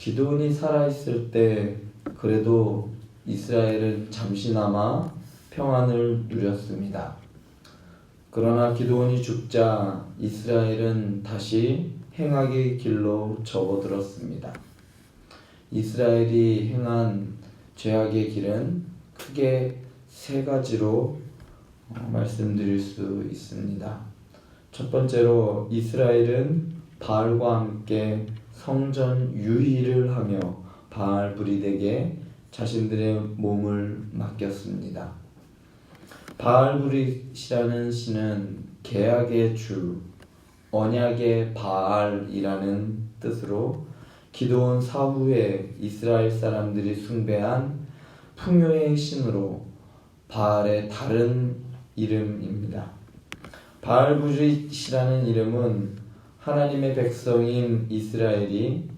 기드온이 살아있을 때 그래도 이스라엘은 잠시나마 평안을 누렸습니다. 그러나 기드온이 죽자 이스라엘은 다시 행악의 길로 접어들었습니다. 이스라엘이 행한 죄악의 길은 크게 세 가지로 말씀드릴 수 있습니다. 첫 번째로 이스라엘은 바알과 함께 성전 유희를 하며 바알 브릿에게 자신들의 몸을 맡겼습니다. 바알 브릿이라는 신은 계약의 주, 언약의 바알이라는 뜻으로 기드온 사후에 이스라엘 사람들이 숭배한 풍요의 신으로 바알의 다른 이름입니다. 바알 브릿이라는 이름은 하나님의 백성인 이스라엘이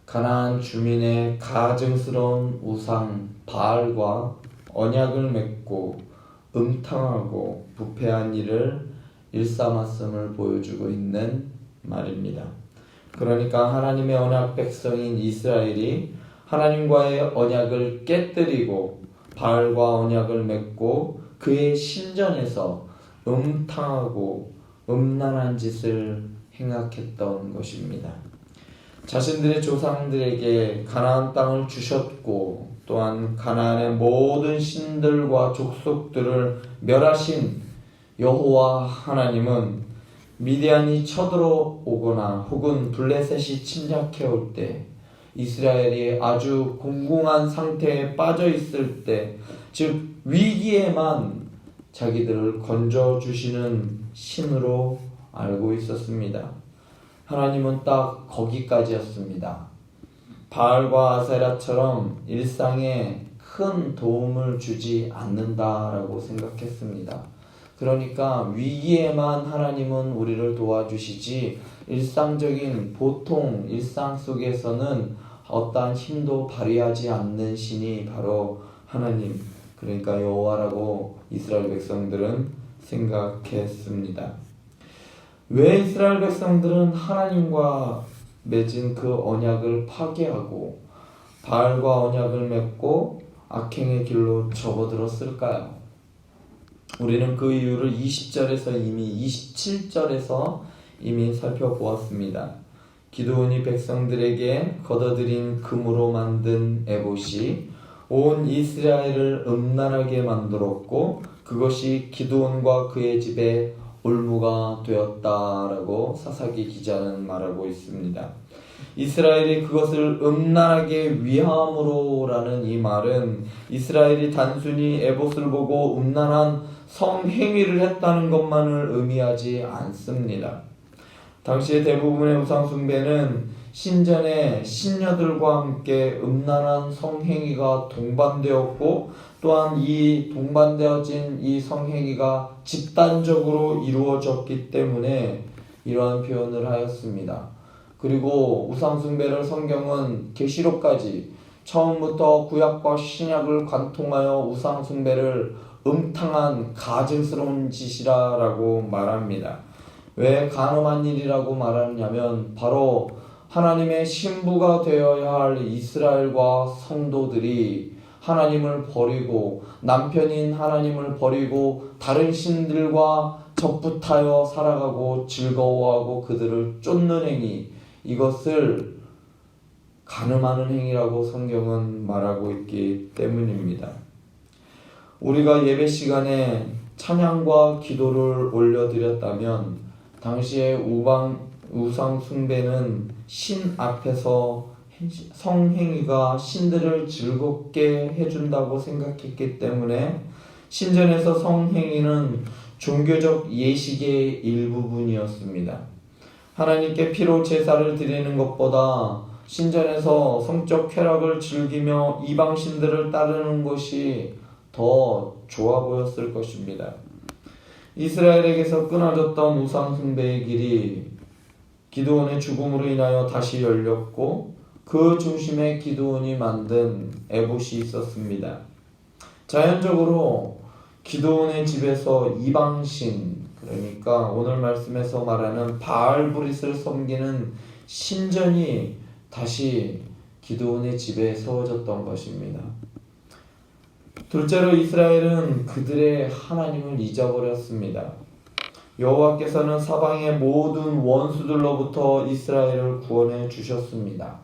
가나안 주민의 가증스러운 우상 바알과 언약을 맺고 음탕하고 부패한 일을 일삼았음을 보여주고 있는 말입니다. 그러니까 하나님의 언약 백성인 이스라엘이 하나님과의 언약을 깨뜨리고 바알과 언약을 맺고 그의 신전에서 음탕하고 음란한 짓을 행악했던 것입니다. 자신들의 조상들에게 가나안 땅을 주셨고 또한 가나안의 모든 신들과 족속들을 멸하신 여호와 하나님은 미디안이 쳐들어오거나 혹은 블레셋이 침략해올 때 이스라엘이 아주 공공한 상태에 빠져 있을 때, 즉 위기에만 자기들을 건져주시는 신으로 알고 있었습니다. 하나님은 딱 거기까지였습니다. 바알과 아세라처럼 일상에 큰 도움을 주지 않는다라고 생각했습니다. 그러니까 위기에만 하나님은 우리를 도와주시지 일상적인 보통 일상 속에서는 어떠한 힘도 발휘하지 않는 신이 바로 하나님, 그러니까 여호와라고 이스라엘 백성들은 생각했습니다. 왜 이스라엘 백성들은 하나님과 맺은 그 언약을 파괴하고 바알과 언약을 맺고 악행의 길로 접어들었을까요? 우리는 그 이유를 20절에서 이미 27절에서 이미 살펴보았습니다. 기드온이 백성들에게 걷어들인 금으로 만든 에봇이 온 이스라엘을 음란하게 만들었고 그것이 기드온과 그의 집에 올무가 되었다라고 사사기 기자는 말하고 있습니다. 이스라엘이 그것을 음란하게 위함으로라는 이 말은 이스라엘이 단순히 에봇을 보고 음란한 성행위를 했다는 것만을 의미하지 않습니다. 당시의 대부분의 우상숭배는 신전에 신녀들과 함께 음란한 성행위가 동반되었고 또한 이 동반되어진 이 성행위가 집단적으로 이루어졌기 때문에 이러한 표현을 하였습니다. 그리고 우상숭배를 성경은 계시록까지 처음부터 구약과 신약을 관통하여 우상숭배를 음탕한 가증스러운 짓이라고 말합니다. 왜 간음한 일이라고 말하냐면 바로 하나님의 신부가 되어야 할 이스라엘과 성도들이 하나님을 버리고 남편인 하나님을 버리고 다른 신들과 접붙하여 살아가고 즐거워하고 그들을 쫓는 행위, 이것을 간음하는 행위라고 성경은 말하고 있기 때문입니다. 우리가 예배 시간에 찬양과 기도를 올려드렸다면 당시의 우상 숭배는 신 앞에서 성행위가 신들을 즐겁게 해준다고 생각했기 때문에 신전에서 성행위는 종교적 예식의 일부분이었습니다. 하나님께 피로 제사를 드리는 것보다 신전에서 성적 쾌락을 즐기며 이방 신들을 따르는 것이 더 좋아 보였을 것입니다. 이스라엘에게서 끊어졌던 우상 숭배의 길이 기드온의 죽음으로 인하여 다시 열렸고 그 중심에 기드온이 만든 에봇이 있었습니다. 자연적으로 기드온의 집에서 이방신, 그러니까 오늘 말씀에서 말하는 바알 브릿을 섬기는 신전이 다시 기드온의 집에 세워졌던 것입니다. 둘째로 이스라엘은 그들의 하나님을 잊어버렸습니다. 여호와께서는 사방의 모든 원수들로부터 이스라엘을 구원해 주셨습니다.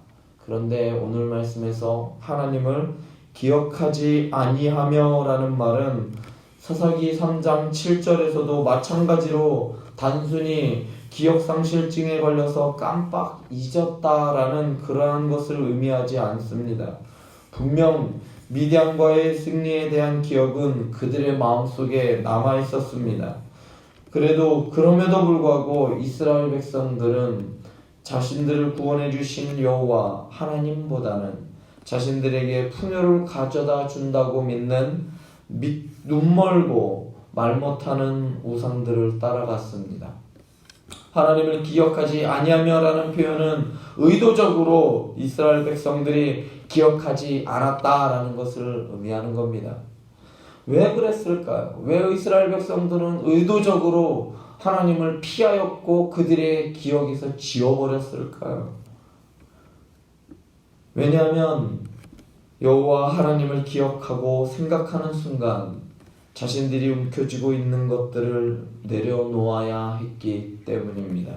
그런데 오늘 말씀에서 하나님을 기억하지 아니하며 라는 말은 사사기 3장 7절에서도 마찬가지로 단순히 기억상실증에 걸려서 깜빡 잊었다라는 그러한 것을 의미하지 않습니다. 분명 미디안과의 승리에 대한 기억은 그들의 마음속에 남아 있었습니다. 그럼에도 불구하고 이스라엘 백성들은 자신들을 구원해 주신 여호와 하나님보다는 자신들에게 풍요를 가져다 준다고 믿는 눈멀고 말 못하는 우상들을 따라갔습니다. 하나님을 기억하지 아니하며라는 표현은 의도적으로 이스라엘 백성들이 기억하지 않았다라는 것을 의미하는 겁니다. 왜 그랬을까요? 왜 이스라엘 백성들은 의도적으로 하나님을 피하였고 그들의 기억에서 지워버렸을까요? 왜냐하면 여호와 하나님을 기억하고 생각하는 순간 자신들이 움켜쥐고 있는 것들을 내려놓아야 했기 때문입니다.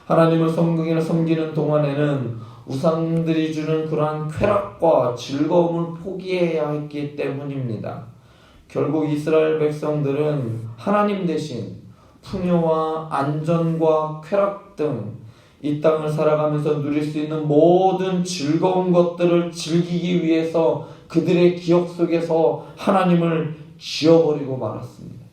하나님을 섬기는 동안에는 우상들이 주는 그러한 쾌락과 즐거움을 포기해야 했기 때문입니다. 결국 이스라엘 백성들은 하나님 대신 풍요와 안전과 쾌락 등 이 땅을 살아가면서 누릴 수 있는 모든 즐거운 것들을 즐기기 위해서 그들의 기억 속에서 하나님을 지워버리고 말았습니다.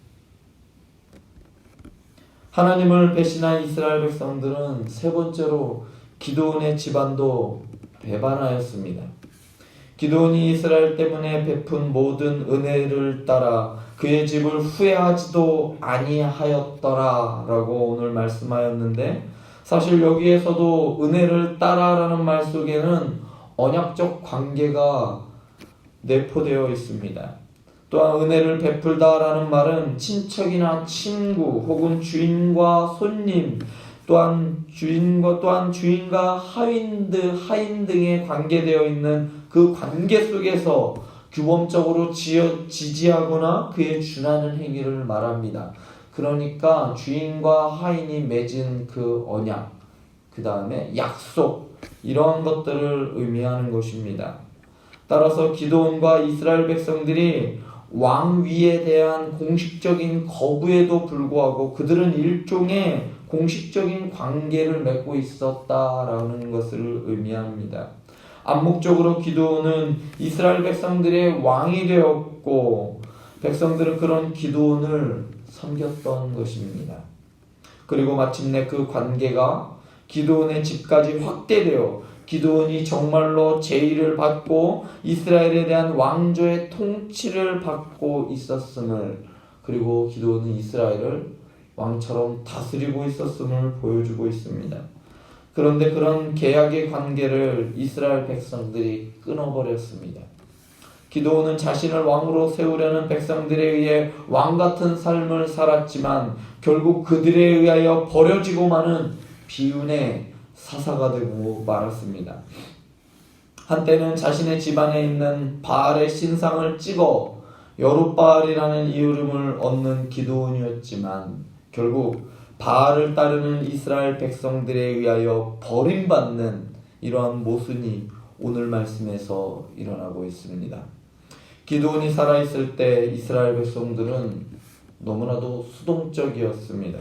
하나님을 배신한 이스라엘 백성들은 세 번째로 기드온의 집안도 배반하였습니다. 기드온이 이스라엘 때문에 베푼 모든 은혜를 따라 그의 집을 후회하지도 아니하였더라 라고 오늘 말씀하였는데, 사실 여기에서도 은혜를 따라라는 말 속에는 언약적 관계가 내포되어 있습니다. 또한 은혜를 베풀다라는 말은 친척이나 친구 혹은 주인과 손님, 또한 주인과 하인 등에 관계되어 있는 그 관계 속에서 규범적으로 지지하거나 그에 준하는 행위를 말합니다. 그러니까 주인과 하인이 맺은 그 언약, 그 다음에 약속, 이러한 것들을 의미하는 것입니다. 따라서 기드온과 이스라엘 백성들이 왕위에 대한 공식적인 거부에도 불구하고 그들은 일종의 공식적인 관계를 맺고 있었다라는 것을 의미합니다. 암묵적으로 기드온은 이스라엘 백성들의 왕이 되었고 백성들은 그런 기드온을 섬겼던 것입니다. 그리고 마침내 그 관계가 기드온의 집까지 확대되어 기드온이 정말로 제의를 받고 이스라엘에 대한 왕조의 통치를 받고 있었음을, 그리고 기드온은 이스라엘을 왕처럼 다스리고 있었음을 보여주고 있습니다. 그런데 그런 계약의 관계를 이스라엘 백성들이 끊어버렸습니다. 기드온은 자신을 왕으로 세우려는 백성들에 의해 왕같은 삶을 살았지만 결국 그들에 의하여 버려지고 마는 비운의 사사가 되고 말았습니다. 한때는 자신의 집안에 있는 바알의 신상을 찍어 여룻바알이라는 이름을 얻는 기드온이었지만 결국 바알을 따르는 이스라엘 백성들에 의하여 버림받는 이러한 모순이 오늘 말씀에서 일어나고 있습니다. 기드온이 살아있을 때 이스라엘 백성들은 너무나도 수동적이었습니다.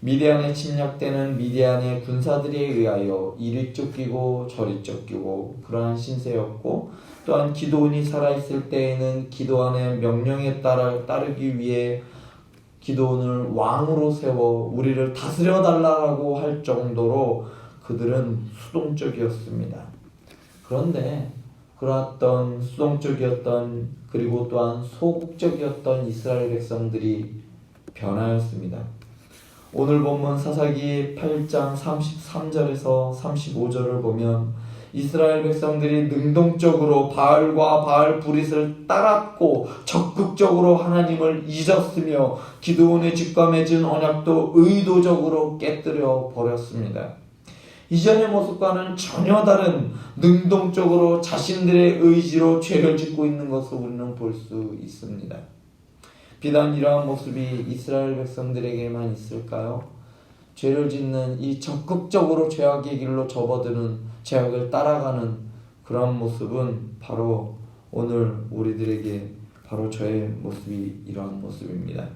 미디안에 침략되는 미디안의 군사들에 의하여 이리 쫓기고 저리 쫓기고 그러한 신세였고, 또한 기드온이 살아있을 때에는 기드온의 명령에 따르기 위해 기드온을 왕으로 세워 우리를 다스려 달라고 할 정도로 그들은 수동적이었습니다. 그런데 그러했던 수동적이었던 그리고 또한 소극적이었던 이스라엘 백성들이 변하였습니다. 오늘 본문 사사기 8장 33절에서 35절을 보면 이스라엘 백성들이 능동적으로 바알과 바알 브릿을 따랐고 적극적으로 하나님을 잊었으며 기드온의 집과 맺은 언약도 의도적으로 깨뜨려 버렸습니다. 이전의 모습과는 전혀 다른 능동적으로 자신들의 의지로 죄를 짓고 있는 것을 우리는 볼 수 있습니다. 비단 이러한 모습이 이스라엘 백성들에게만 있을까요? 죄를 짓는 이 적극적으로 죄악의 길로 접어드는, 죄악을 따라가는 그러한 모습은 바로 오늘 우리들에게 바로 저의 모습이 이러한 모습입니다.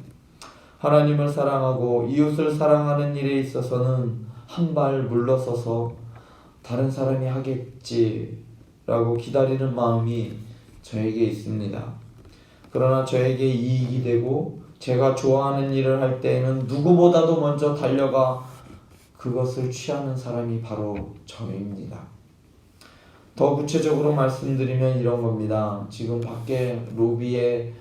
하나님을 사랑하고 이웃을 사랑하는 일에 있어서는 한 발 물러서서 다른 사람이 하겠지라고 기다리는 마음이 저에게 있습니다. 그러나 저에게 이익이 되고 제가 좋아하는 일을 할 때에는 누구보다도 먼저 달려가 그것을 취하는 사람이 바로 저입니다. 더 구체적으로 말씀드리면 이런 겁니다. 지금 밖에 로비에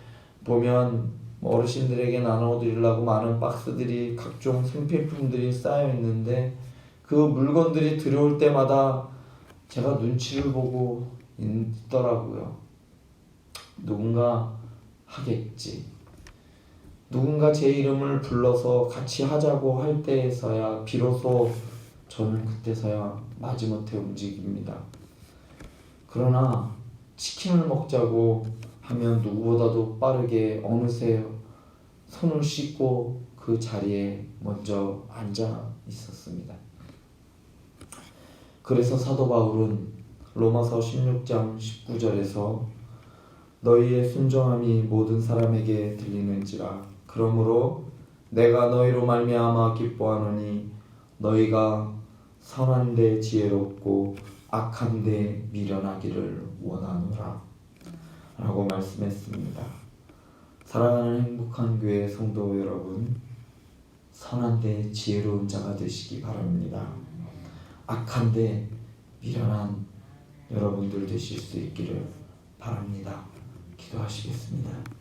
보면 어르신들에게 나눠드리려고 많은 박스들이, 각종 생필품들이 쌓여 있는데 그 물건들이 들어올 때마다 제가 눈치를 보고 있더라고요. 누군가 하겠지. 누군가 제 이름을 불러서 같이 하자고 할 때에서야 비로소 저는 그때서야 마지못해 움직입니다. 그러나 치킨을 먹자고 하면 누구보다도 빠르게 어느새 손을 씻고 그 자리에 먼저 앉아 있었습니다. 그래서 사도 바울은 로마서 16장 19절에서 너희의 순종함이 모든 사람에게 들리는지라 그러므로 내가 너희로 말미암아 기뻐하노니 너희가 선한 데 지혜롭고 악한 데 미련하기를 원하노라 라고 말씀했습니다. 사랑하는 행복한 교회 성도 여러분, 선한 데 지혜로운 자가 되시기 바랍니다. 악한 데 미련한 여러분들 되실 수 있기를 바랍니다. 기도하시겠습니다.